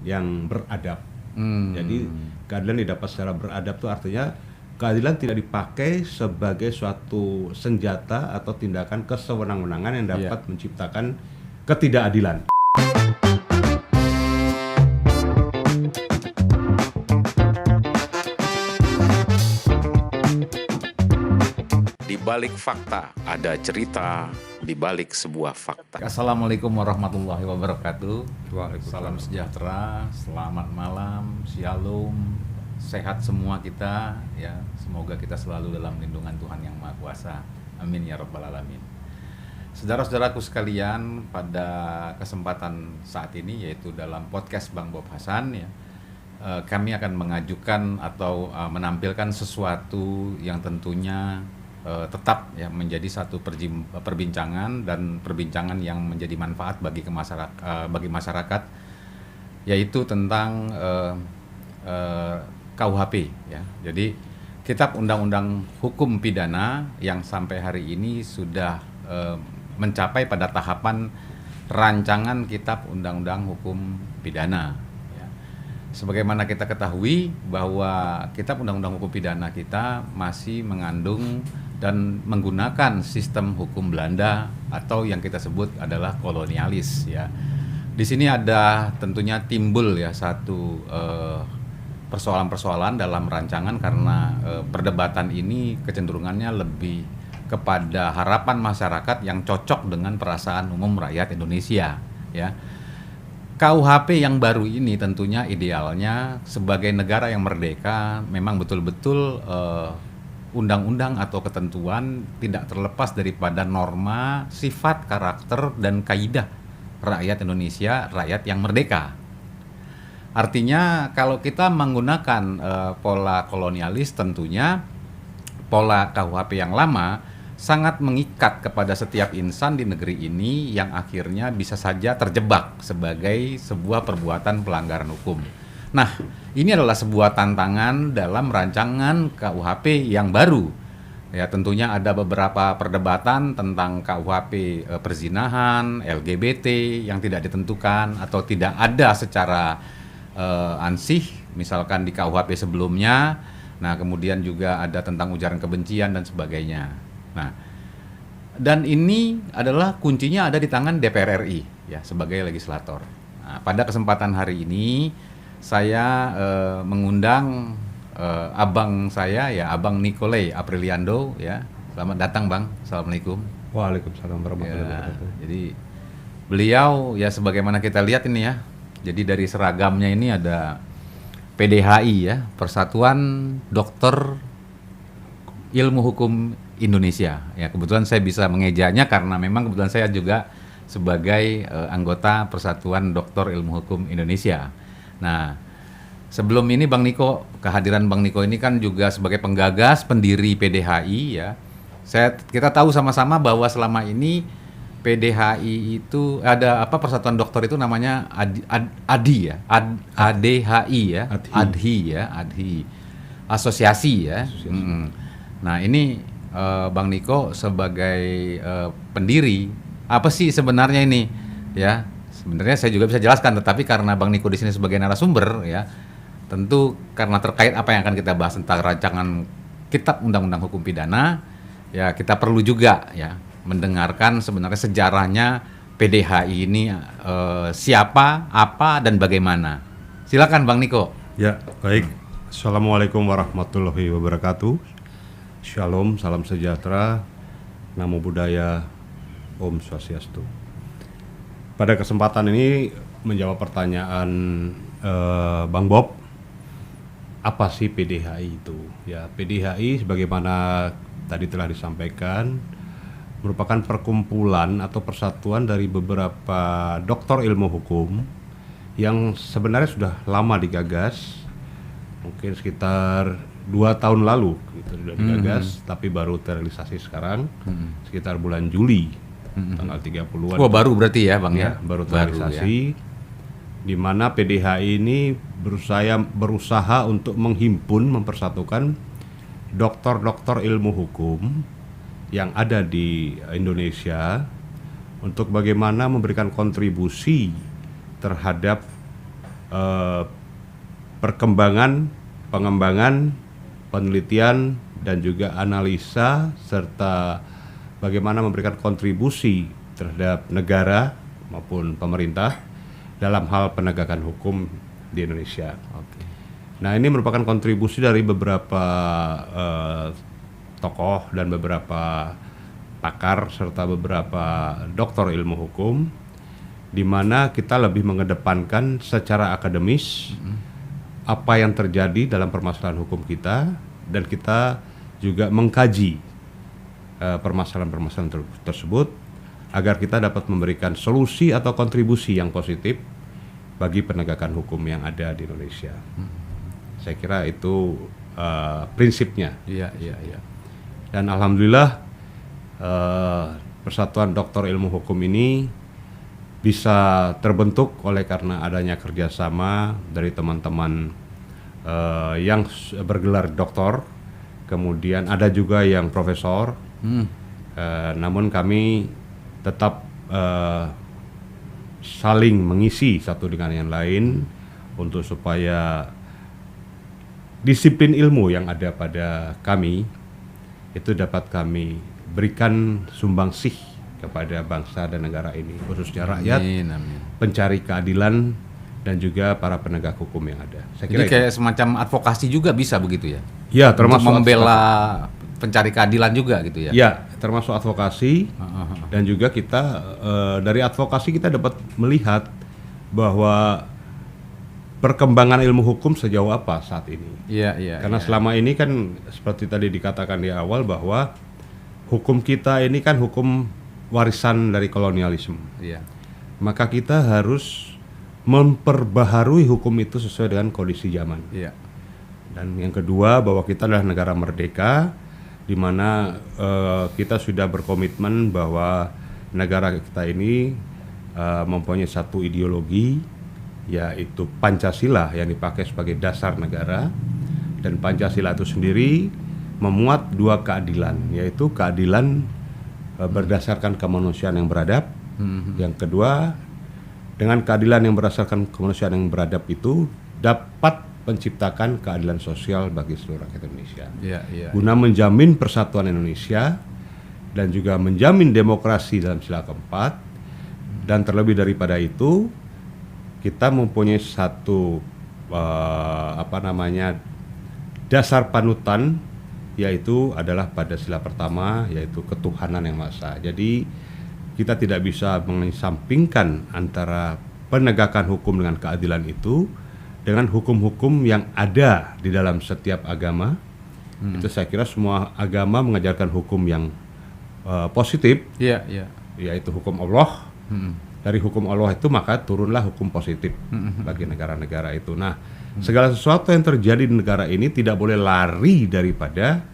yang beradab. Jadi keadilan didapat secara beradab itu artinya keadilan tidak dipakai sebagai suatu senjata atau tindakan kesewenang-wenangan yang dapat menciptakan ketidakadilan. Di balik fakta ada cerita di balik sebuah fakta. Assalamualaikum warahmatullahi wabarakatuh. Waalaikumsalam. Salam sejahtera, selamat malam, shalom, sehat semua kita ya. Semoga kita selalu dalam lindungan Tuhan Yang Maha Kuasa. Amin ya rabbal alamin. Saudara-saudaraku sekalian, pada kesempatan saat ini yaitu dalam podcast Bang Bob Hasan ya, kami akan mengajukan atau menampilkan sesuatu yang tentunya tetap ya menjadi satu perbincangan dan perbincangan yang menjadi manfaat bagi masyarakat, yaitu tentang KUHP ya. Jadi Kitab Undang-Undang Hukum Pidana yang sampai hari ini sudah mencapai pada tahapan rancangan Kitab Undang-Undang Hukum Pidana. Sebagaimana kita ketahui bahwa Kitab Undang-Undang Hukum Pidana kita masih mengandung dan menggunakan sistem hukum Belanda atau yang kita sebut adalah kolonialis ya. Di sini ada tentunya timbul ya satu persoalan-persoalan dalam rancangan karena perdebatan ini kecenderungannya lebih kepada harapan masyarakat yang cocok dengan perasaan umum rakyat Indonesia ya. KUHP yang baru ini tentunya idealnya sebagai negara yang merdeka memang betul-betul undang-undang atau ketentuan tidak terlepas daripada norma, sifat, karakter, dan kaidah rakyat Indonesia, rakyat yang merdeka. Artinya kalau kita menggunakan pola kolonialis tentunya pola KUHP yang lama sangat mengikat kepada setiap insan di negeri ini yang akhirnya bisa saja terjebak sebagai sebuah perbuatan pelanggaran hukum. Nah, ini adalah sebuah tantangan dalam rancangan KUHP yang baru. Ya, tentunya ada beberapa perdebatan tentang KUHP perzinahan, LGBT yang tidak ditentukan atau tidak ada secara ansih, misalkan di KUHP sebelumnya. Nah, kemudian juga ada tentang ujaran kebencian dan sebagainya. Nah, dan ini adalah kuncinya ada di tangan DPR RI ya sebagai legislator. Nah, pada kesempatan hari ini saya mengundang abang saya ya, Abang Nikolai Apriliando ya. Selamat datang Bang. Assalamualaikum. Waalaikumsalam warahmatullahi wabarakatuh. Jadi beliau ya sebagaimana kita lihat ini ya. Jadi dari seragamnya ini ada PDHI ya, Persatuan Dokter Ilmu Hukum Indonesia. Ya, kebetulan saya bisa mengejanya karena memang kebetulan saya juga sebagai anggota Persatuan Dokter Ilmu Hukum Indonesia. Nah, sebelum ini Bang Niko, kehadiran Bang Niko ini kan juga sebagai penggagas pendiri PDHI ya. Kita tahu sama-sama bahwa selama ini PDHI itu ada Persatuan Dokter itu namanya ADHI ya. ADHI asosiasi ya. Nah, ini Bang Niko sebagai pendiri, apa sih sebenarnya ini ya? Sebenarnya saya juga bisa jelaskan, tetapi karena Bang Niko di sini sebagai narasumber ya, tentu karena terkait apa yang akan kita bahas tentang rancangan Kitab Undang-Undang Hukum Pidana, ya kita perlu juga ya mendengarkan sebenarnya sejarahnya PDHI ini siapa, apa dan bagaimana. Silakan Bang Niko. Ya, baik. Assalamualaikum warahmatullahi wabarakatuh. Shalom, salam sejahtera, namo buddhaya, Om Swastiastu. Pada kesempatan ini menjawab pertanyaan Bang Bob, apa sih PDHI itu? Ya, PDHI sebagaimana tadi telah disampaikan merupakan perkumpulan atau persatuan dari beberapa dokter ilmu hukum yang sebenarnya sudah lama digagas, mungkin sekitar 2 tahun lalu gitu sudah digagas, tapi baru terrealisasi sekarang sekitar bulan Juli tanggal 30-an. Wah, baru berarti ya Bang ya? Baru terrealisasi. Di mana PDHI ini berusaha untuk mempersatukan dokter-dokter ilmu hukum yang ada di Indonesia untuk bagaimana memberikan kontribusi terhadap eh, perkembangan, pengembangan, penelitian dan juga analisa serta bagaimana memberikan kontribusi terhadap negara maupun pemerintah dalam hal penegakan hukum di Indonesia. Oke. Nah, ini merupakan kontribusi dari beberapa tokoh dan beberapa pakar serta beberapa doktor ilmu hukum, di mana kita lebih mengedepankan secara akademis apa yang terjadi dalam permasalahan hukum kita, dan kita juga mengkaji permasalahan-permasalahan tersebut agar kita dapat memberikan solusi atau kontribusi yang positif bagi penegakan hukum yang ada di Indonesia. Saya kira itu prinsipnya. Iya. Dan alhamdulillah Persatuan Doktor Ilmu Hukum ini bisa terbentuk oleh karena adanya kerjasama dari teman-teman yang bergelar doktor, kemudian ada juga yang profesor. Namun kami tetap saling mengisi satu dengan yang lain untuk supaya disiplin ilmu yang ada pada kami itu dapat kami berikan sumbangsih kepada bangsa dan negara ini, khususnya rakyat, Amin. pencari keadilan dan juga para penegak hukum yang ada. Saya kira Jadi kayak semacam advokasi juga bisa begitu ya? ya, termasuk untuk membela pencari keadilan juga gitu ya? Ya, termasuk advokasi. Dan juga kita dari advokasi kita dapat melihat bahwa perkembangan ilmu hukum sejauh apa saat ini. Iya. Karena selama ini kan seperti tadi dikatakan di awal bahwa hukum kita ini kan hukum warisan dari kolonialisme. Iya. Maka kita harus memperbaharui hukum itu sesuai dengan kondisi zaman. Iya. Dan yang kedua bahwa kita adalah negara merdeka, di mana kita sudah berkomitmen bahwa negara kita ini mempunyai satu ideologi, yaitu Pancasila yang dipakai sebagai dasar negara, dan Pancasila itu sendiri memuat dua keadilan, yaitu keadilan berdasarkan kemanusiaan yang beradab. Yang kedua, dengan keadilan yang berdasarkan kemanusiaan yang beradab itu dapat menciptakan keadilan sosial bagi seluruh rakyat Indonesia. Iya. Guna menjamin persatuan Indonesia dan juga menjamin demokrasi dalam sila keempat, dan terlebih daripada itu kita mempunyai satu dasar panutan, yaitu adalah pada sila pertama, yaitu ketuhanan yang Maha Esa. Jadi kita tidak bisa mengesampingkan antara penegakan hukum dengan keadilan itu dengan hukum-hukum yang ada di dalam setiap agama. Itu saya kira semua agama mengajarkan hukum yang positif, Iya. yaitu hukum Allah. Dari hukum Allah itu maka turunlah hukum positif bagi negara-negara itu. Nah, segala sesuatu yang terjadi di negara ini tidak boleh lari daripada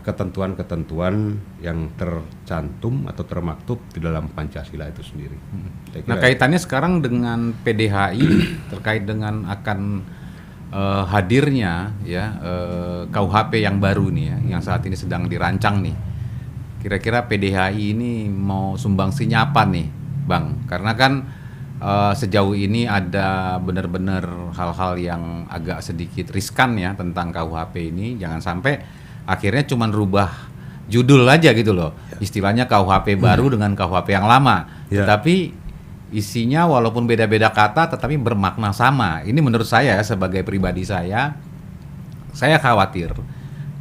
ketentuan-ketentuan yang tercantum atau termaktub di dalam Pancasila itu sendiri. Saya kira Nah, kaitannya sekarang dengan PDHI terkait dengan akan hadirnya ya KUHP yang baru nih ya, yang saat ini sedang dirancang nih. Kira-kira PDHI ini mau sumbangsinya apa nih, Bang? Karena kan sejauh ini ada benar-benar hal-hal yang agak sedikit riskan ya tentang KUHP ini. Jangan sampai akhirnya cuma rubah judul aja gitu loh. Istilahnya KUHP baru dengan KUHP yang lama. Ya. Tetapi isinya walaupun beda-beda kata tetapi bermakna sama. Ini menurut saya sebagai pribadi saya khawatir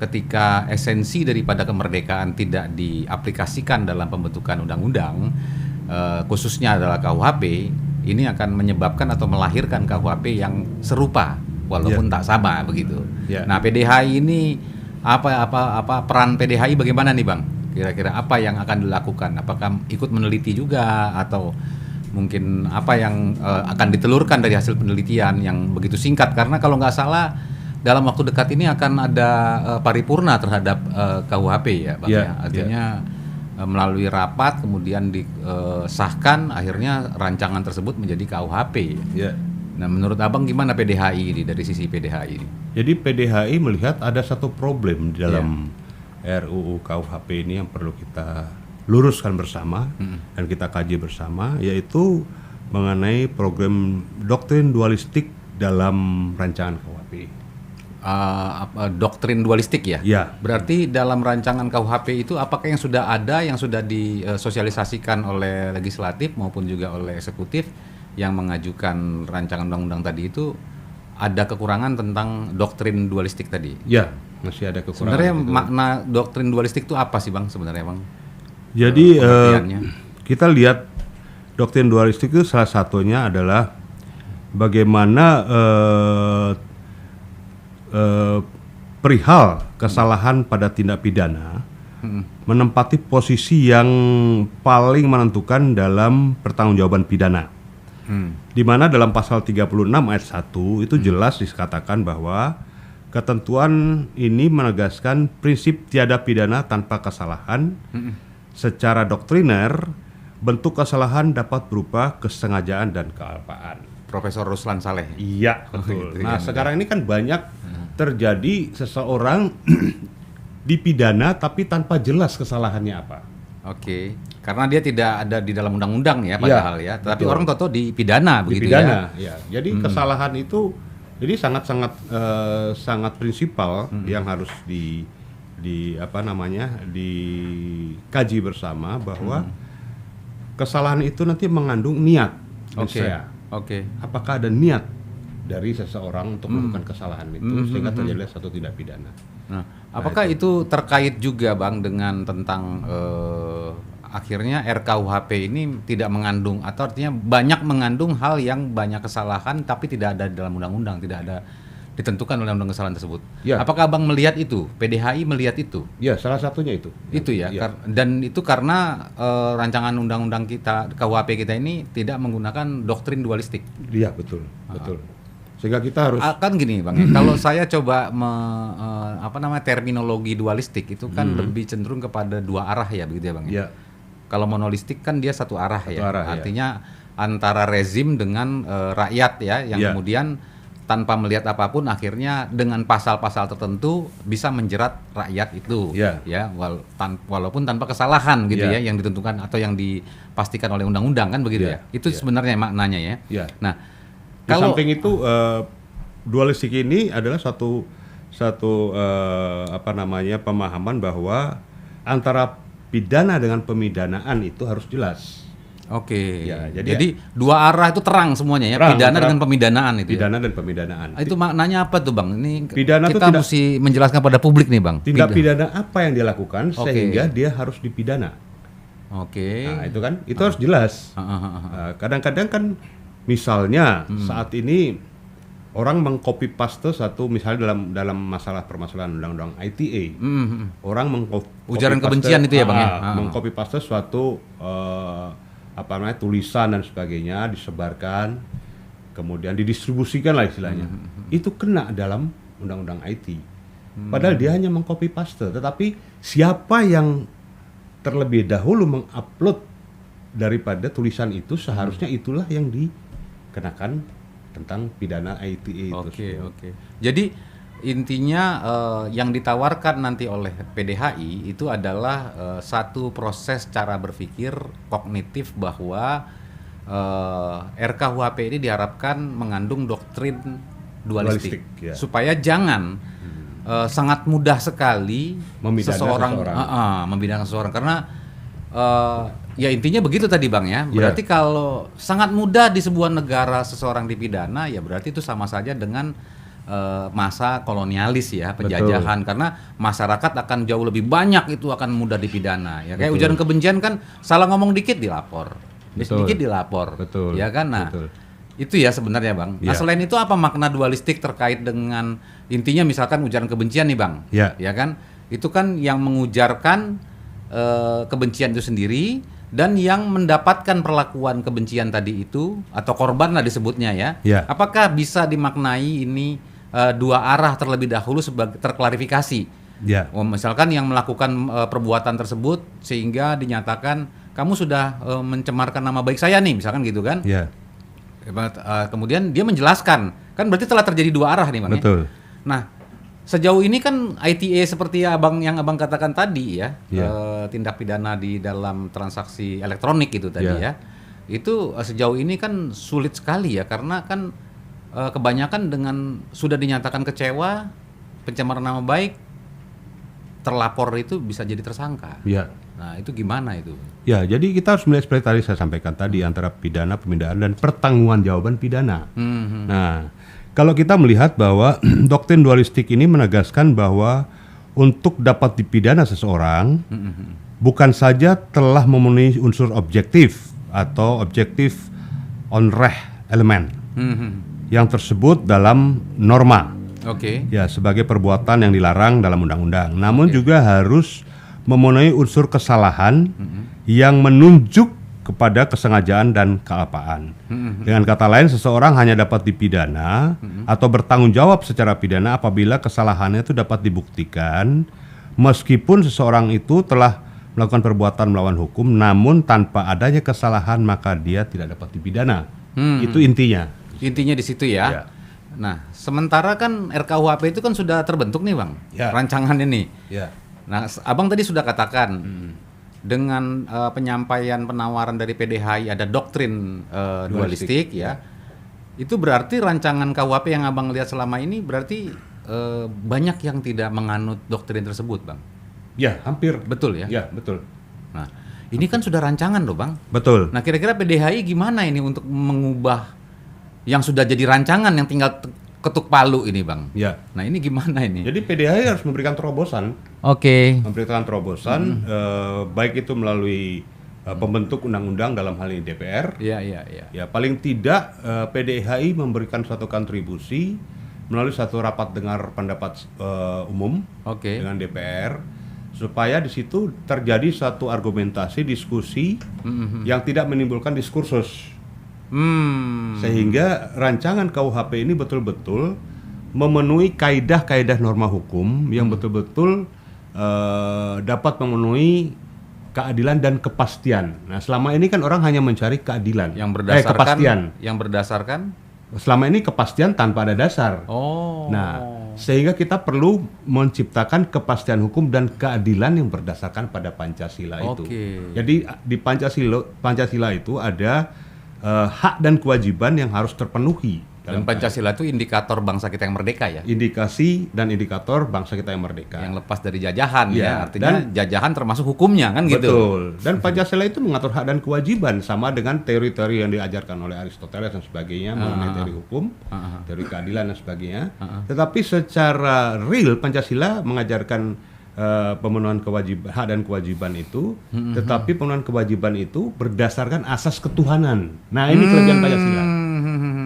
ketika esensi daripada kemerdekaan tidak diaplikasikan dalam pembentukan undang-undang, khususnya adalah KUHP, ini akan menyebabkan atau melahirkan KUHP yang serupa walaupun tak sama begitu. Ya. Nah, PDHI ini apa peran PDHI bagaimana nih, Bang? Kira-kira apa yang akan dilakukan? Apakah ikut meneliti juga atau mungkin apa yang akan ditelurkan dari hasil penelitian yang begitu singkat? Karena kalau nggak salah dalam waktu dekat ini akan ada paripurna terhadap KUHP ya, Bang ya. Artinya melalui rapat kemudian disahkan, akhirnya rancangan tersebut menjadi KUHP. Ya. Nah, menurut Abang gimana PDHI ini dari sisi PDHI ini? Jadi PDHI melihat ada satu problem di dalam RUU KUHP ini yang perlu kita luruskan bersama dan kita kaji bersama, yaitu mengenai program doktrin dualistik dalam rancangan KUHP. Doktrin dualistik ya? Ya. Berarti dalam rancangan KUHP itu apakah yang sudah ada, yang sudah disosialisasikan oleh legislatif maupun juga oleh eksekutif yang mengajukan rancangan undang-undang tadi itu ada kekurangan tentang doktrin dualistik tadi? Ya, masih ada kekurangan. Sebenarnya gitu. makna doktrin dualistik itu apa sih Bang sebenarnya Bang? Jadi Pengertiannya. kita lihat doktrin dualistik itu salah satunya adalah bagaimana perihal kesalahan pada tindak pidana menempati posisi yang paling menentukan dalam pertanggungjawaban pidana. Di mana dalam pasal 36 ayat 1 itu jelas dikatakan bahwa ketentuan ini menegaskan prinsip tiada pidana tanpa kesalahan. Secara doktriner, bentuk kesalahan dapat berupa kesengajaan dan kealpaan. Profesor Ruslan Saleh. Iya, betul. Gitu Nah, kan. sekarang ini kan banyak terjadi seseorang dipidana tapi tanpa jelas kesalahannya apa. Oke, karena dia tidak ada di dalam undang-undang ya padahal ya, tapi betul. orang tahu dipidana begitu Dipidana, ya. ya. Jadi kesalahan itu jadi sangat-sangat sangat prinsipal yang harus dikaji bersama bahwa kesalahan itu nanti mengandung niat. Oke. Saya. Oke. Apakah ada niat dari seseorang untuk melakukan kesalahan itu sehingga terjadi satu tindak pidana. Nah, apakah itu terkait juga Bang dengan tentang akhirnya RKUHP ini tidak mengandung atau artinya banyak mengandung hal yang banyak kesalahan tapi tidak ada dalam undang-undang, tidak ada ditentukan oleh undang kesalahan tersebut. Ya. Apakah Bang melihat itu? PDHI melihat itu? Ya, salah satunya itu. Itu ya, Ya. dan itu karena rancangan undang-undang kita, KUHP kita ini tidak menggunakan doktrin dualistik. Iya, betul, betul. Sehingga kita harus Kan gini Bang, ya, kalau saya coba terminologi dualistik itu kan lebih cenderung kepada dua arah ya begitu ya Bang. ya, Kalau monolistik kan dia satu arah ya. arah, ya. Artinya antara rezim dengan rakyat ya yang Ya. kemudian tanpa melihat apapun akhirnya dengan pasal-pasal tertentu bisa menjerat rakyat itu Ya. walaupun tanpa kesalahan gitu Ya. ya yang ditentukan atau yang dipastikan oleh undang-undang kan begitu Ya. ya. Itu Ya. sebenarnya maknanya ya. Ya. Nah, Di kalau samping itu dualistik ini adalah satu pemahaman bahwa antara pidana dengan pemidanaan itu harus jelas. Oke. Ya, jadi dua arah itu terang semuanya ya, Terang, pidana terang. dengan pemidanaan itu. Pidana dan pemidanaan. Itu maknanya apa tuh Bang? Ini Pidana itu kita tidak- mesti menjelaskan pada publik nih Bang. Tindak pidana apa yang dia lakukan Oke. sehingga dia harus dipidana. Oke. Nah, itu kan itu harus jelas. Nah, kadang-kadang kan misalnya saat ini orang mengcopy paste satu misalnya dalam masalah permasalahan undang-undang ITE. Orang Ujaran kebencian itu ya, Bang, ya? mengcopy paste suatu tulisan dan sebagainya disebarkan kemudian didistribusikan lah istilahnya. Itu kena dalam undang-undang IT. Padahal dia hanya mengcopy paste, tetapi siapa yang terlebih dahulu mengupload daripada tulisan itu seharusnya itulah yang dikenakan tentang pidana ITE itu. Oke. Jadi intinya yang ditawarkan nanti oleh PDHI itu adalah satu proses cara berpikir kognitif bahwa RKUHP ini diharapkan mengandung doktrin dualistik, Dualistik, ya. supaya jangan sangat mudah sekali Memidana seseorang. memidana seseorang karena ya intinya begitu tadi Bang ya. Berarti kalau sangat mudah di sebuah negara seseorang dipidana ya berarti itu sama saja dengan masa kolonialis ya, penjajahan. Karena masyarakat akan jauh lebih banyak itu akan mudah dipidana ya. Kayak Betul. ujaran kebencian kan salah ngomong dikit dilapor. Betul. Sedikit dilapor. Betul. Ya kan? Nah, Betul. itu ya sebenarnya Bang. Nah, Ya. selain itu apa makna dualistik terkait dengan intinya misalkan ujaran kebencian nih Bang. Ya. Ya kan? Itu kan yang mengujarkan kebencian itu sendiri dan yang mendapatkan perlakuan kebencian tadi itu atau korban lah disebutnya ya. Ya. Apakah bisa dimaknai ini dua arah terlebih dahulu sebagai terklarifikasi? Ya. Misalkan yang melakukan perbuatan tersebut sehingga dinyatakan kamu sudah mencemarkan nama baik saya nih, misalkan gitu kan? Ya. Kemudian dia menjelaskan, kan berarti telah terjadi dua arah nih Bang. Betul. Ya? Nah, sejauh ini kan ITE seperti yang abang katakan tadi ya, Ya. tindak pidana di dalam transaksi elektronik itu tadi Ya. ya. itu sejauh ini kan sulit sekali ya, karena kan kebanyakan dengan sudah dinyatakan kecewa, pencemaran nama baik, terlapor itu bisa jadi tersangka. Ya. Nah itu gimana itu? Ya, jadi kita harus melihat seperti tadi saya sampaikan tadi antara pidana, pemindaan dan pertanggungjawaban pidana. Nah, kalau kita melihat bahwa doktrin dualistik ini menegaskan bahwa untuk dapat dipidana seseorang bukan saja telah memenuhi unsur objektif atau objektif on reh elemen yang tersebut dalam norma. Oke. Ya, sebagai perbuatan yang dilarang dalam undang-undang. Namun juga harus memenuhi unsur kesalahan yang menunjuk kepada kesengajaan dan kealpaan. Dengan kata lain, seseorang hanya dapat dipidana atau bertanggung jawab secara pidana apabila kesalahannya itu dapat dibuktikan, meskipun seseorang itu telah melakukan perbuatan melawan hukum, namun tanpa adanya kesalahan maka dia tidak dapat dipidana. Itu intinya. Intinya di situ ya. Ya. Nah, sementara kan RKUHP itu kan sudah terbentuk nih Bang, Ya. rancangan ini. Ya. Nah, Abang tadi sudah katakan dengan penyampaian penawaran dari PDHI ada doktrin dualistik ya. Itu berarti rancangan KUHP yang Abang lihat selama ini berarti banyak yang tidak menganut doktrin tersebut, Bang. Ya, hampir. Betul ya? Ya, betul. Nah, ini kan sudah rancangan loh, Bang. Betul. Nah, kira-kira PDHI gimana ini untuk mengubah yang sudah jadi rancangan yang tinggal ketuk palu ini, Bang? Ya. Nah, ini gimana ini? Jadi PDHI harus memberikan terobosan. Oke. Memberikan terobosan baik itu melalui pembentuk undang-undang dalam hal ini DPR. Iya. Ya, paling tidak PDHI memberikan suatu kontribusi melalui satu rapat dengar pendapat umum dengan DPR supaya di situ terjadi satu argumentasi diskusi yang tidak menimbulkan diskursus. Sehingga rancangan KUHP ini betul-betul memenuhi kaidah-kaidah norma hukum yang betul-betul dapat memenuhi keadilan dan kepastian. Nah, selama ini kan orang hanya mencari keadilan, yang berdasarkan kepastian. Yang berdasarkan Selama ini kepastian tanpa ada dasar. Oh. Nah, sehingga kita perlu menciptakan kepastian hukum dan keadilan yang berdasarkan pada Pancasila itu. Jadi di Pancasila itu ada hak dan kewajiban yang harus terpenuhi. Dan Pancasila itu indikator bangsa kita yang merdeka ya? Indikasi dan indikator bangsa kita yang merdeka. Yang lepas dari jajahan ya. Artinya jajahan termasuk hukumnya kan gitu? Betul. Dan Pancasila itu mengatur hak dan kewajiban sama dengan teori-teori yang diajarkan oleh Aristoteles dan sebagainya mengenai teori hukum, teori keadilan dan sebagainya. Tetapi secara real Pancasila mengajarkan pemenuhan kewajiban, hak dan kewajiban itu, tetapi pemenuhan kewajiban itu berdasarkan asas ketuhanan. Nah, ini kelebihan Pancasila.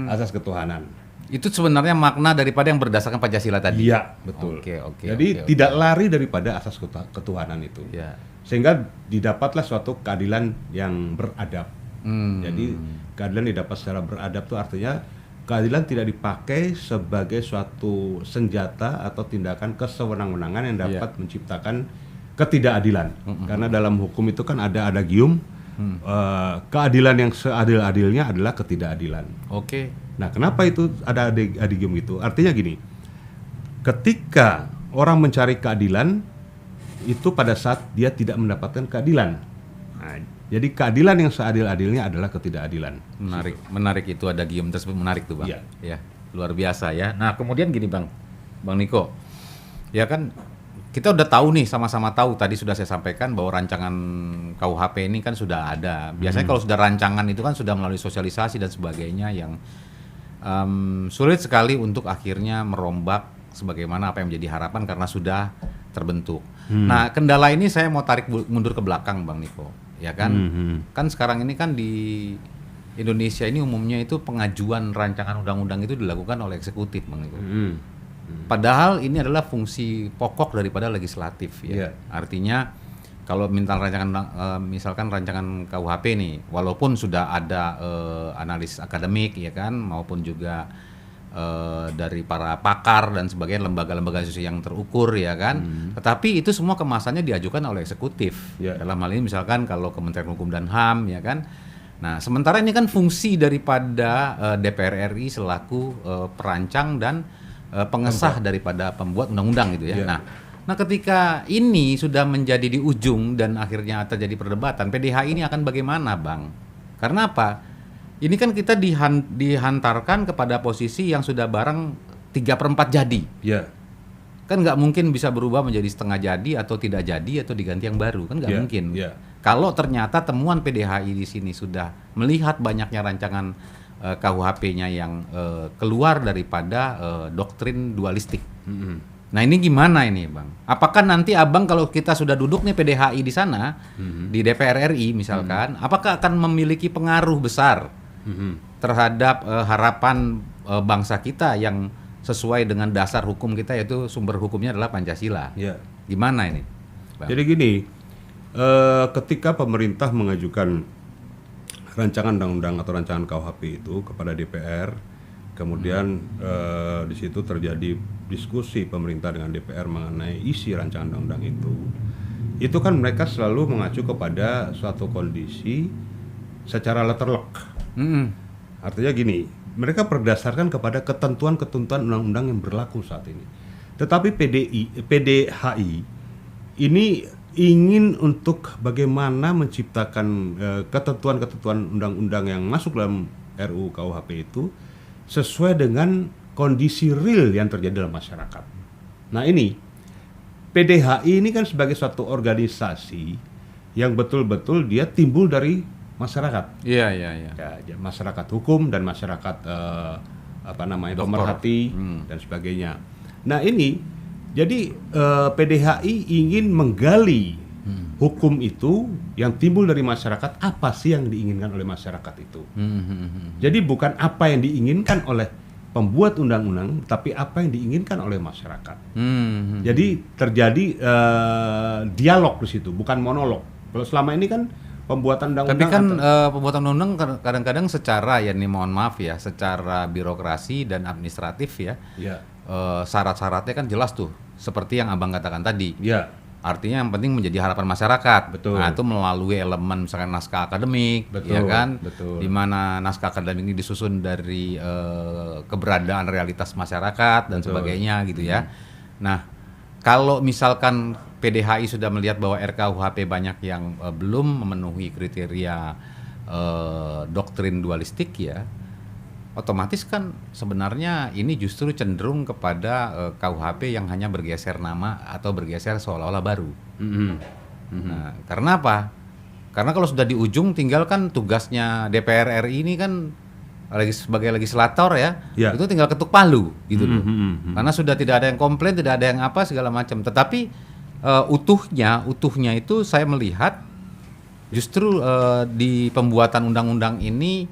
Asas ketuhanan. Itu sebenarnya makna daripada yang berdasarkan Pancasila tadi. Iya, betul. Oke. Jadi tidak lari daripada asas ketuhanan itu. Ya. Sehingga didapatlah suatu keadilan yang beradab. Jadi keadilan didapat secara beradab itu artinya keadilan tidak dipakai sebagai suatu senjata atau tindakan kesewenang-wenangan yang dapat menciptakan ketidakadilan. Karena dalam hukum itu kan ada adagium, keadilan yang seadil-adilnya adalah ketidakadilan. Oke. Nah, kenapa itu ada adagium itu? Artinya gini, ketika orang mencari keadilan itu pada saat dia tidak mendapatkan keadilan. Nah, jadi keadilan yang seadil-adilnya adalah ketidakadilan. Menarik itu adagium tersebut menarik tuh, Bang. Iya. Ya, luar biasa ya. Nah, kemudian gini, Bang Niko. Ya kan kita udah tahu nih, sama-sama tahu tadi sudah saya sampaikan bahwa rancangan KUHP ini kan sudah ada. Biasanya kalau sudah rancangan itu kan sudah melalui sosialisasi dan sebagainya yang sulit sekali untuk akhirnya merombak sebagaimana apa yang menjadi harapan karena sudah terbentuk. Nah, kendala ini saya mau tarik mundur ke belakang, Bang Niko. Ya kan? Kan sekarang ini kan di Indonesia ini umumnya itu pengajuan rancangan undang-undang itu dilakukan oleh eksekutif, Bang Niko. Padahal ini adalah fungsi pokok daripada legislatif ya. Artinya kalau misalkan rancangan KUHP nih, walaupun sudah ada analis akademik ya kan, maupun juga dari para pakar dan sebagainya, lembaga-lembaga yang terukur ya kan, tetapi itu semua kemasannya diajukan oleh eksekutif. Dalam hal ini misalkan kalau Kementerian Hukum dan HAM ya kan. Nah, sementara ini kan fungsi daripada DPR RI selaku perancang dan pengesah daripada pembuat undang-undang gitu ya. Nah, ketika ini sudah menjadi di ujung dan akhirnya terjadi perdebatan, PDHI ini akan bagaimana, Bang? Karena apa? Ini kan kita dihantarkan kepada posisi yang sudah barang 3/4 jadi. Ya. Kan nggak mungkin bisa berubah menjadi setengah jadi atau tidak jadi atau diganti yang baru, kan nggak Ya, mungkin. ya. Kalau ternyata temuan PDHI di sini sudah melihat banyaknya rancangan KUHP-nya yang keluar daripada doktrin dualistik. Nah ini gimana ini Bang? Apakah nanti Abang kalau kita sudah duduk nih PDHI di sana, di DPR RI misalkan, apakah akan memiliki pengaruh besar terhadap harapan bangsa kita yang sesuai dengan dasar hukum kita, yaitu sumber hukumnya adalah Pancasila. Ya. Gimana ini, Bang? Jadi gini, ketika pemerintah mengajukan rancangan undang-undang atau rancangan KUHP itu kepada DPR, kemudian di situ terjadi diskusi pemerintah dengan DPR mengenai isi rancangan undang-undang itu kan mereka selalu mengacu kepada suatu kondisi secara letterlock. Artinya gini, mereka berdasarkan kepada ketentuan-ketentuan undang-undang yang berlaku saat ini. Tetapi PDHI ini ingin untuk bagaimana menciptakan ketentuan-ketentuan undang-undang yang masuk dalam RUU KUHP itu sesuai dengan kondisi real yang terjadi dalam masyarakat. Nah ini, PDHI ini kan sebagai suatu organisasi yang betul-betul dia timbul dari masyarakat. Iya. Ya, masyarakat hukum dan masyarakat pemerhati dan sebagainya. Nah ini, jadi PDHI ingin menggali hukum itu yang timbul dari masyarakat, apa sih yang diinginkan oleh masyarakat itu. Jadi bukan apa yang diinginkan oleh pembuat undang-undang, tapi apa yang diinginkan oleh masyarakat. Jadi terjadi dialog di situ, bukan monolog. Kalau selama ini kan pembuatan undang-undang. Tapi kan pembuatan undang-undang kadang-kadang secara, ya ini mohon maaf ya, secara birokrasi dan administratif ya, syarat-syaratnya kan jelas tuh, seperti yang Abang katakan tadi. Ya. Artinya yang penting menjadi harapan masyarakat. Betul. Nah itu melalui elemen misalkan naskah akademik, Betul, ya kan, betul. di mana naskah akademik ini disusun dari keberadaan realitas masyarakat dan sebagainya gitu ya. Nah kalau misalkan PDHI sudah melihat bahwa RKUHP banyak yang belum memenuhi kriteria doktrin dualistik ya, otomatis kan sebenarnya ini justru cenderung kepada KUHP yang hanya bergeser nama atau bergeser seolah-olah baru. Nah, karena apa? Karena kalau sudah di ujung, tinggal kan tugasnya DPR RI ini kan sebagai legislator ya, itu tinggal ketuk palu gitu loh. Karena sudah tidak ada yang komplain, tidak ada yang apa segala macam. Tetapi utuhnya itu saya melihat justru di pembuatan undang-undang ini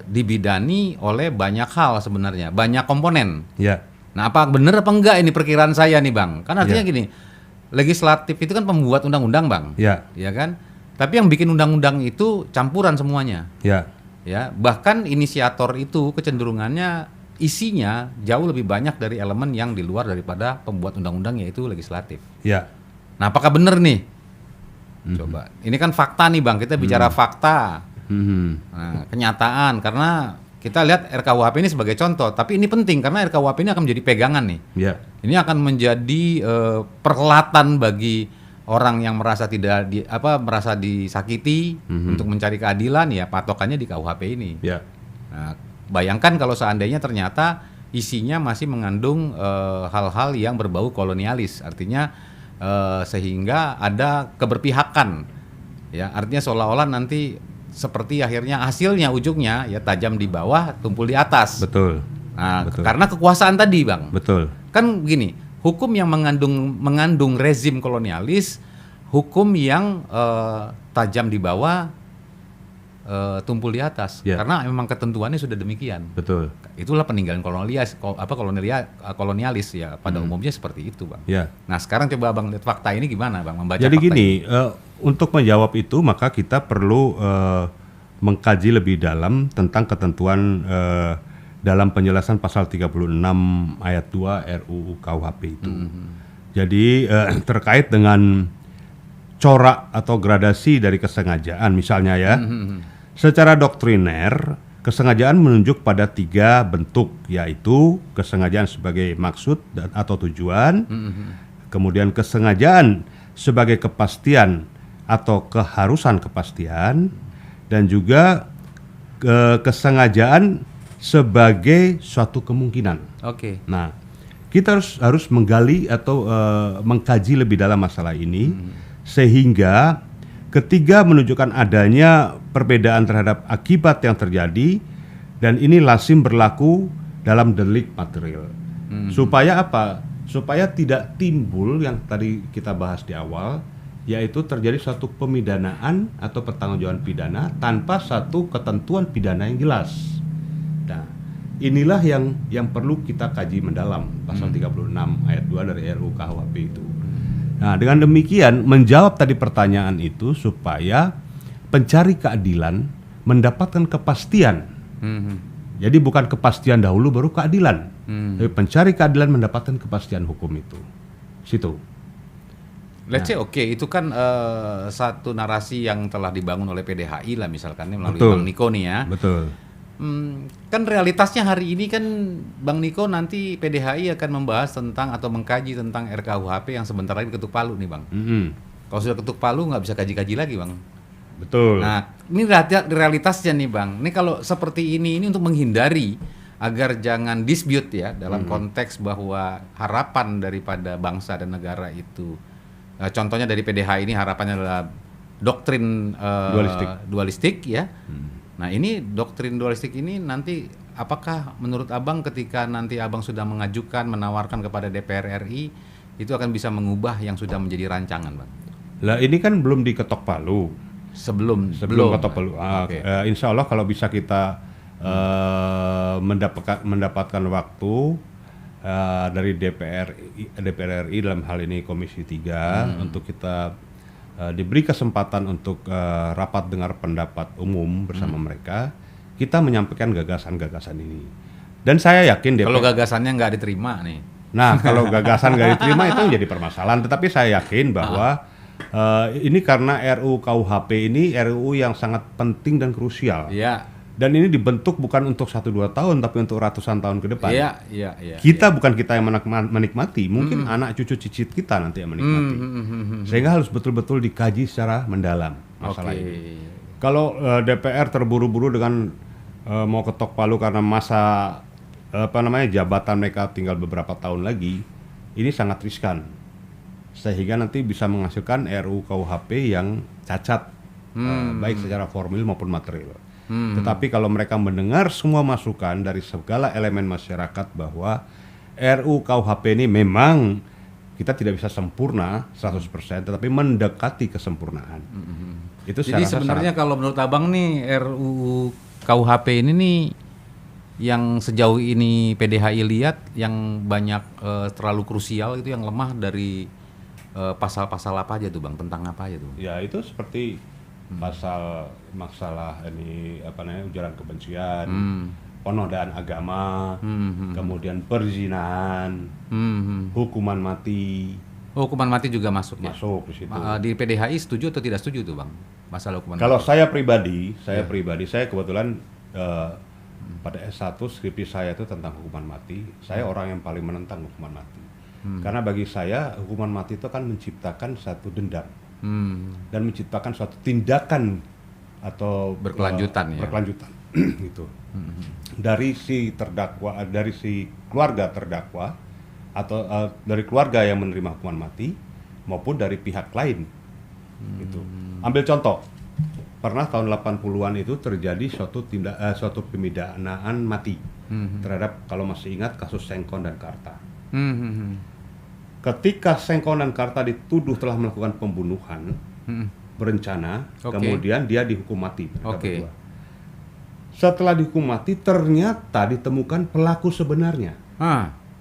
dibidani oleh banyak hal sebenarnya, banyak komponen. Ya. Nah, apa benar apa enggak ini perkiraan saya nih, Bang? Kan artinya gini, legislatif itu kan pembuat undang-undang, Bang. Ya. Ya kan? Tapi yang bikin undang-undang itu campuran semuanya. Ya. Ya, bahkan inisiator itu kecenderungannya isinya jauh lebih banyak dari elemen yang di luar daripada pembuat undang-undang, yaitu legislatif. Ya. Nah, apakah benar nih? Coba. Ini kan fakta nih, Bang. Kita bicara fakta. Nah, kenyataan, karena kita lihat RKUHP ini sebagai contoh, tapi ini penting karena RKUHP ini akan menjadi pegangan nih. Ya. Ini akan menjadi perhelatan bagi orang yang merasa merasa disakiti untuk mencari keadilan, ya patokannya di KUHP ini. Ya. Nah, bayangkan kalau seandainya ternyata isinya masih mengandung hal-hal yang berbau kolonialis, artinya sehingga ada keberpihakan, ya artinya seolah-olah nanti seperti akhirnya hasilnya ujungnya ya tajam di bawah, tumpul di atas. Betul. Nah, Betul. karena kekuasaan tadi, Bang. Betul. Kan begini, hukum yang mengandung rezim kolonialis, hukum yang tajam di bawah, tumpul di atas. Ya. Karena memang ketentuannya sudah demikian. Betul. Itulah peninggalan kolonialis ya, pada umumnya seperti itu, Bang. Ya. Nah, sekarang coba Abang lihat fakta ini gimana, Bang, membaca Jadi fakta gini, ini. untuk menjawab itu maka kita perlu mengkaji lebih dalam tentang ketentuan dalam penjelasan pasal 36 ayat 2 RUU KUHP itu. Jadi terkait dengan corak atau gradasi dari kesengajaan misalnya ya. Secara doktriner, kesengajaan menunjuk pada 3 bentuk, yaitu kesengajaan sebagai maksud atau tujuan, kemudian kesengajaan sebagai kepastian atau keharusan kepastian, dan juga kesengajaan sebagai suatu kemungkinan. Oke. Nah, kita harus menggali atau mengkaji lebih dalam masalah ini sehingga ketiga menunjukkan adanya perbedaan terhadap akibat yang terjadi dan ini lazim berlaku dalam delik material. Supaya apa? Supaya tidak timbul yang tadi kita bahas di awal, yaitu terjadi suatu pemidanaan atau pertanggungjawaban pidana tanpa satu ketentuan pidana yang jelas. Nah, inilah yang perlu kita kaji mendalam pasal 36 ayat 2 dari RUU KUHP itu. Nah, dengan demikian menjawab tadi pertanyaan itu supaya pencari keadilan mendapatkan kepastian. Jadi bukan kepastian dahulu baru keadilan. Tapi pencari keadilan mendapatkan kepastian hukum itu. Situ. Let's say oke, itu kan satu narasi yang telah dibangun oleh PDHI lah misalkan melalui Betul. Bang Niko nih ya. Betul. Kan realitasnya hari ini kan Bang Niko nanti PDHI akan membahas tentang atau mengkaji tentang RKUHP yang sebentar lagi ketuk palu nih Bang. Kalau sudah ketuk palu nggak bisa kaji-kaji lagi Bang. Betul. Nah ini realitasnya nih Bang. Ini kalau seperti ini untuk menghindari agar jangan dispute ya dalam konteks bahwa harapan daripada bangsa dan negara itu, contohnya dari PDHI ini harapannya adalah doktrin dualistik ya. Nah ini doktrin dualistik ini nanti apakah menurut Abang ketika nanti Abang sudah mengajukan, menawarkan kepada DPR RI itu akan bisa mengubah yang sudah menjadi rancangan Bang? Lah ini kan belum diketok palu. Sebelum ketok palu. Okay. Insya Allah kalau bisa kita mendapatkan waktu dari DPR RI dalam hal ini Komisi 3 untuk kita diberi kesempatan untuk rapat dengar pendapat umum bersama mereka, kita menyampaikan gagasan-gagasan ini. Dan saya yakin kalau gagasannya nggak diterima nih. Nah, kalau gagasan nggak diterima itu menjadi permasalahan. Tetapi saya yakin bahwa ini karena RUU KUHP ini RUU yang sangat penting dan krusial. Iya. Dan ini dibentuk bukan untuk 1-2 tahun, tapi untuk ratusan tahun ke depan. Iya. Bukan kita yang menikmati, mungkin anak cucu cicit kita nanti yang menikmati. Sehingga harus betul-betul dikaji secara mendalam masalah ini. Kalau DPR terburu-buru dengan mau ketok palu karena masa jabatan mereka tinggal beberapa tahun lagi, ini sangat riskan. Sehingga nanti bisa menghasilkan RUU KUHP yang cacat, baik secara formil maupun material. Tetapi kalau mereka mendengar semua masukan dari segala elemen masyarakat bahwa RUU KUHP ini memang kita tidak bisa sempurna 100%, tetapi mendekati kesempurnaan. Itu jadi sebenarnya kalau menurut Abang nih RUU KUHP ini nih yang sejauh ini PDHI lihat yang banyak terlalu krusial itu yang lemah dari pasal-pasal apa aja tuh Bang, tentang apa aja tuh? Ya itu seperti pasal masalah ini ujaran kebencian, penodaan agama, kemudian perzinahan, hukuman mati. Hukuman mati juga masuk ya? Masuk di situ. Di PDHI setuju atau tidak setuju tuh Bang masalah hukuman Kalau mati? saya pribadi, saya kebetulan pada S1 skripsi saya itu tentang hukuman mati. Saya orang yang paling menentang hukuman mati. Karena bagi saya hukuman mati itu kan menciptakan satu dendam. Dan menciptakan suatu tindakan atau berkelanjutan gitu. Dari si terdakwa, dari si keluarga terdakwa atau dari keluarga yang menerima hukuman mati maupun dari pihak lain gitu. Ambil contoh, pernah tahun 80-an itu terjadi suatu pemidanaan mati terhadap, kalau masih ingat, kasus Sengkon dan Karta. Ketika Sengkon dan Karta dituduh telah melakukan pembunuhan berencana, kemudian dia dihukum mati. Berdua. Setelah dihukum mati, ternyata ditemukan pelaku sebenarnya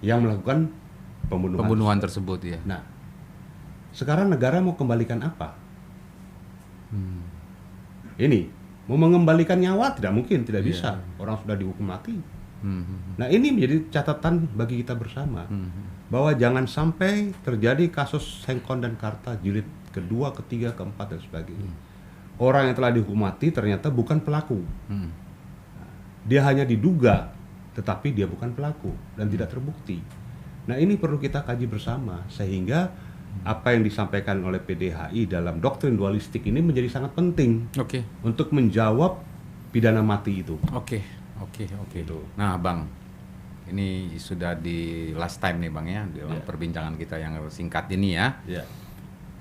yang melakukan pembunuhan tersebut ya. Nah, sekarang negara mau kembalikan apa? Ini mau mengembalikan nyawa tidak mungkin, tidak bisa. Orang sudah dihukum mati. Nah, ini menjadi catatan bagi kita bersama. Bahwa jangan sampai terjadi kasus Sengkon dan Karta jilid kedua, ketiga, keempat dan sebagainya. Orang yang telah dihukum mati ternyata bukan pelaku. Dia hanya diduga, tetapi dia bukan pelaku dan tidak terbukti. Nah, ini perlu kita kaji bersama sehingga apa yang disampaikan oleh PDHI dalam doktrin dualistik ini menjadi sangat penting Oke. untuk menjawab pidana mati itu. Oke. Gitu. Nah, Bang, ini sudah di last time nih, Bang ya, dalam Ya. perbincangan kita yang singkat ini ya. Ya.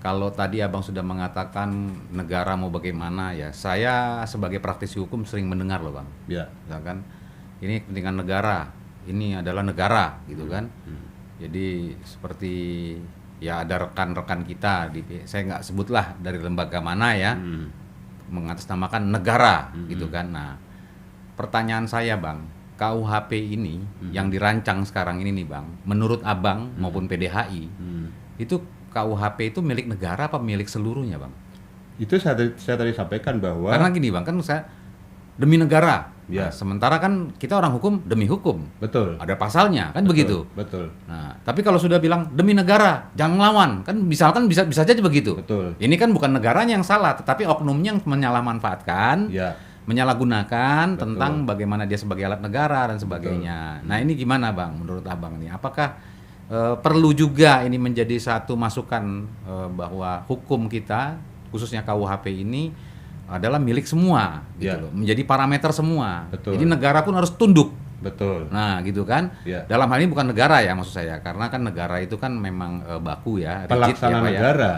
Kalau tadi Abang sudah mengatakan negara mau bagaimana ya, saya sebagai praktisi hukum sering mendengar loh, Bang. Ya. Misalkan ini kepentingan negara, ini adalah negara gitu kan. Jadi seperti ya ada rekan-rekan kita saya nggak sebutlah dari lembaga mana ya, mengatasnamakan negara gitu kan. Nah, pertanyaan saya, Bang, KUHP ini yang dirancang sekarang ini nih, Bang, menurut Abang maupun PDHI itu KUHP itu milik negara apa milik seluruhnya, Bang? Itu saya tadi sampaikan bahwa Karena gini, Bang, kan saya demi negara. Ya. Nah, sementara kan kita orang hukum demi hukum. betul. Ada pasalnya, kan begitu. Betul. Nah, tapi kalau sudah bilang demi negara, jangan lawan, kan misalkan bisa saja begitu. Betul. Ini kan bukan negaranya yang salah, tetapi oknumnya yang menyalahmanfaatkan, Ya. menyalahgunakan Betul. tentang bagaimana dia sebagai alat negara dan sebagainya. Nah, ini gimana, Bang, menurut Abang nih? Apakah perlu juga ini menjadi satu masukan bahwa hukum kita, khususnya KUHP ini adalah milik semua, gitu Ya. loh, menjadi parameter semua. Betul. Jadi negara pun harus tunduk. Betul. Nah, gitu kan. Ya. Dalam hal ini bukan negara ya maksud saya, karena kan negara itu kan memang baku ya, rigid Pelaksana Pak negara.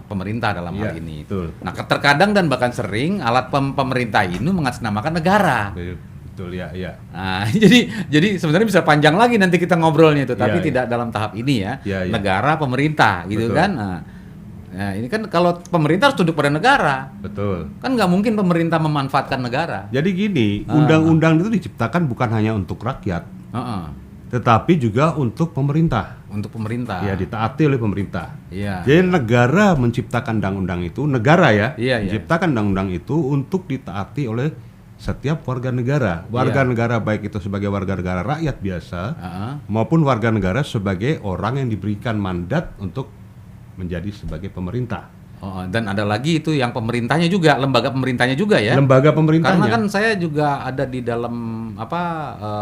Pemerintah dalam Ya, hal ini. betul. Nah, terkadang dan bahkan sering alat pemerintah ini mengatasnamakan negara. Betul ya, ya. Nah, jadi sebenarnya bisa panjang lagi nanti kita ngobrolnya itu, tapi Ya, ya. tidak dalam tahap ini ya. Ya, ya. Negara, pemerintah, gitu Betul. kan. Nah, ini kan kalau pemerintah harus tunduk pada negara, Betul. kan nggak mungkin pemerintah memanfaatkan negara. Jadi gini, undang-undang itu diciptakan bukan hanya untuk rakyat, Heeh. tetapi juga untuk pemerintah. Untuk pemerintah. Ya, ditaati oleh pemerintah. Iya. Jadi negara menciptakan undang-undang itu, negara ya, Iya, iya. menciptakan undang-undang itu untuk ditaati oleh setiap warga negara. Warga Iya. negara baik itu sebagai warga negara rakyat biasa Heeh. maupun warga negara sebagai orang yang diberikan mandat untuk menjadi sebagai pemerintah. Oh, dan ada lagi itu yang pemerintahnya juga, lembaga pemerintahnya juga ya. Lembaga pemerintahnya. Karena kan saya juga ada di dalam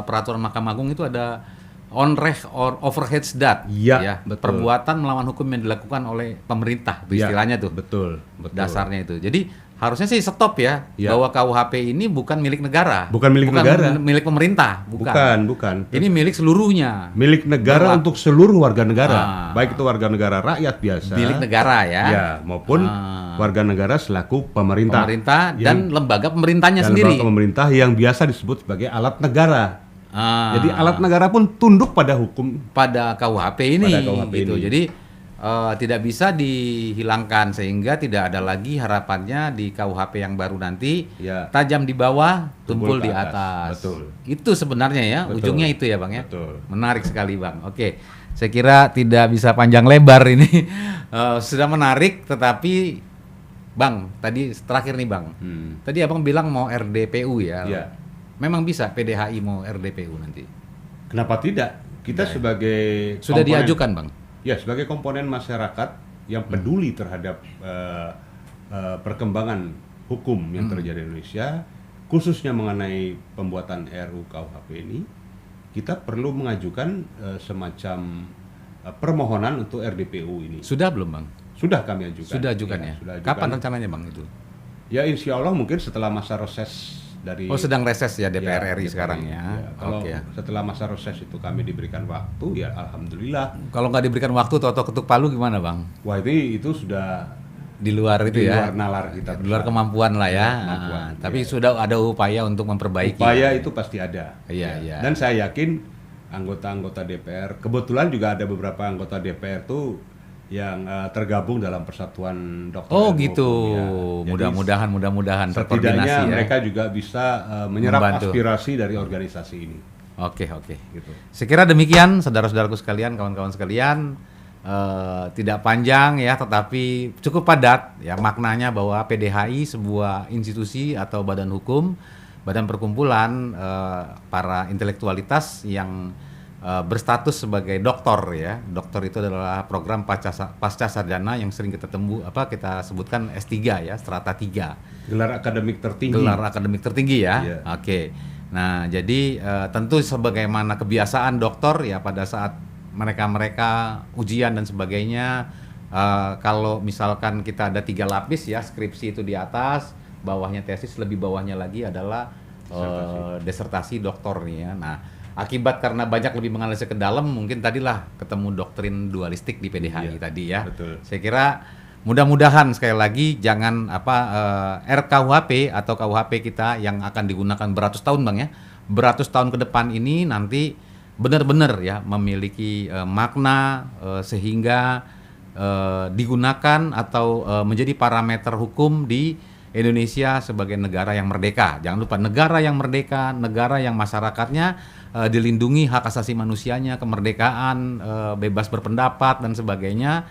peraturan Mahkamah Agung itu ada on-reh or overheads dat, Iya, betul. perbuatan melawan hukum yang dilakukan oleh pemerintah, itu Ya, istilahnya tuh, Betul, betul. dasarnya itu. Jadi harusnya sih stop ya, Ya. bahwa KUHP ini bukan milik negara, Bukan milik negara. milik pemerintah, Bukan. Ini milik seluruhnya, Milik negara Berlaku. untuk seluruh warga negara, Ah. baik itu warga negara rakyat biasa, milik negara ya, ya, maupun warga negara selaku pemerintah, pemerintah Yang- dan lembaga pemerintahnya dan sendiri. lembaga pemerintah yang biasa disebut sebagai alat negara. Ah. Jadi alat negara pun tunduk pada hukum. pada KUHP ini, Pada KUHP gitu. ini. Jadi tidak bisa dihilangkan sehingga tidak ada lagi harapannya di KUHP yang baru nanti Ya. tajam di bawah, tumpul Tumpul ke di atas. atas. Betul. Itu sebenarnya ya, Betul. ujungnya itu ya, Bang ya. Betul. Menarik sekali, Bang. Oke. Saya kira tidak bisa panjang lebar ini. Sudah menarik, tetapi Bang, tadi terakhir nih, Bang. Tadi Abang bilang mau RDPU ya. Ya. Memang bisa PDHI mau RDPU nanti. Kenapa tidak? Kita sebagai Sudah komponen- diajukan, Bang. Ya, sebagai komponen masyarakat yang peduli terhadap perkembangan hukum yang terjadi di Indonesia, khususnya mengenai pembuatan RUU KUHP ini, kita perlu mengajukan semacam permohonan untuk RDPU ini. Sudah belum, Bang? Sudah kami ajukan. Sudah ajukan ya? Sudah ajukan. Kapan rencananya, Bang, itu? Ya, insya Allah mungkin setelah masa reses dari Oh, sedang reses ya DPR RI DPR. sekarang ya. Kalau Oke. setelah masa reses itu kami diberikan waktu, ya alhamdulillah. Kalau nggak diberikan waktu atau ketuk palu gimana, Bang? Wah, itu sudah Di luar itu di ya. luar nalar kita. Di luar kemampuan lah ya. Kemampuan, Ah, iya. tapi sudah ada upaya untuk memperbaiki. Upaya itu pasti ada. Iya, iya. Dan saya yakin anggota-anggota DPR, kebetulan juga ada beberapa anggota DPR tuh yang tergabung dalam Persatuan Dokter. Oh Ilmu gitu. Hukum, ya. Jadi Mudah-mudahan setidaknya terkoordinasi ya. mereka juga bisa menyerap Membantu. aspirasi dari organisasi ini. Oke. Gitu. Saya kira demikian, saudara-saudaraku sekalian, kawan-kawan sekalian. Tidak panjang ya, tetapi cukup padat ya maknanya bahwa PDHI sebuah institusi atau badan hukum, badan perkumpulan para intelektualitas yang berstatus sebagai doktor ya. Doktor itu adalah program pasca sarjana yang sering kita kita sebutkan S3 ya, strata 3. Gelar akademik tertinggi. Gelar akademik tertinggi ya. Iya. Oke. Nah, jadi tentu sebagaimana kebiasaan dokter ya pada saat mereka ujian dan sebagainya Kalau misalkan kita ada 3 lapis ya, skripsi itu di atas, bawahnya tesis, lebih bawahnya lagi adalah disertasi doktor nih ya. Nah, akibat karena banyak lebih menganalisis ke dalam, mungkin tadilah ketemu doktrin dualistik di PDHI tadi ya. Betul. Saya kira mudah-mudahan sekali lagi jangan RKUHP atau KUHP kita yang akan digunakan beratus tahun Bang ya. Beratus tahun ke depan ini nanti benar-benar ya memiliki makna sehingga digunakan atau menjadi parameter hukum di Indonesia sebagai negara yang merdeka. Jangan lupa, negara yang merdeka, negara yang masyarakatnya dilindungi hak asasi manusianya, kemerdekaan, bebas berpendapat dan sebagainya,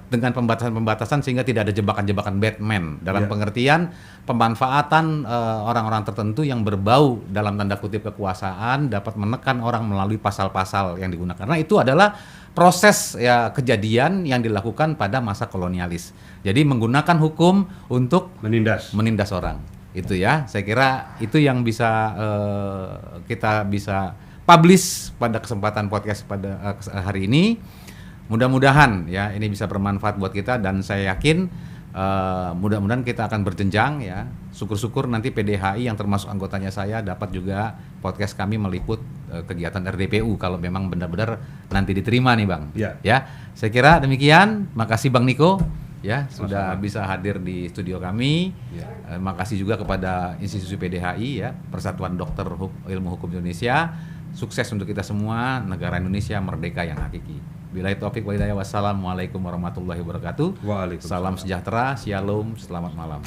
dengan pembatasan-pembatasan sehingga tidak ada jebakan-jebakan Batman dalam pengertian pemanfaatan orang-orang tertentu yang berbau dalam tanda kutip kekuasaan dapat menekan orang melalui pasal-pasal yang digunakan. Karena itu adalah proses ya kejadian yang dilakukan pada masa kolonialis. Jadi menggunakan hukum untuk menindas orang. Itu ya, saya kira itu yang bisa kita bisa publish pada kesempatan podcast pada hari ini. Mudah-mudahan ya ini bisa bermanfaat buat kita dan saya yakin mudah-mudahan kita akan berjenjang ya. Syukur-syukur nanti PDHI yang termasuk anggotanya saya dapat juga podcast kami meliput kegiatan RDPU kalau memang benar-benar nanti diterima nih Bang. Ya, saya kira demikian. Makasih Bang Niko ya sudah bisa hadir di studio kami. Makasih juga kepada institusi PDHI ya, Persatuan Dokter Ilmu Hukum Indonesia. Sukses untuk kita semua, negara Indonesia merdeka yang hakiki. Billahi taufik wal hidayah. Wassalamualaikum warahmatullahi wabarakatuh. Waalaikumsalam. Salam sejahtera, shalom, selamat malam.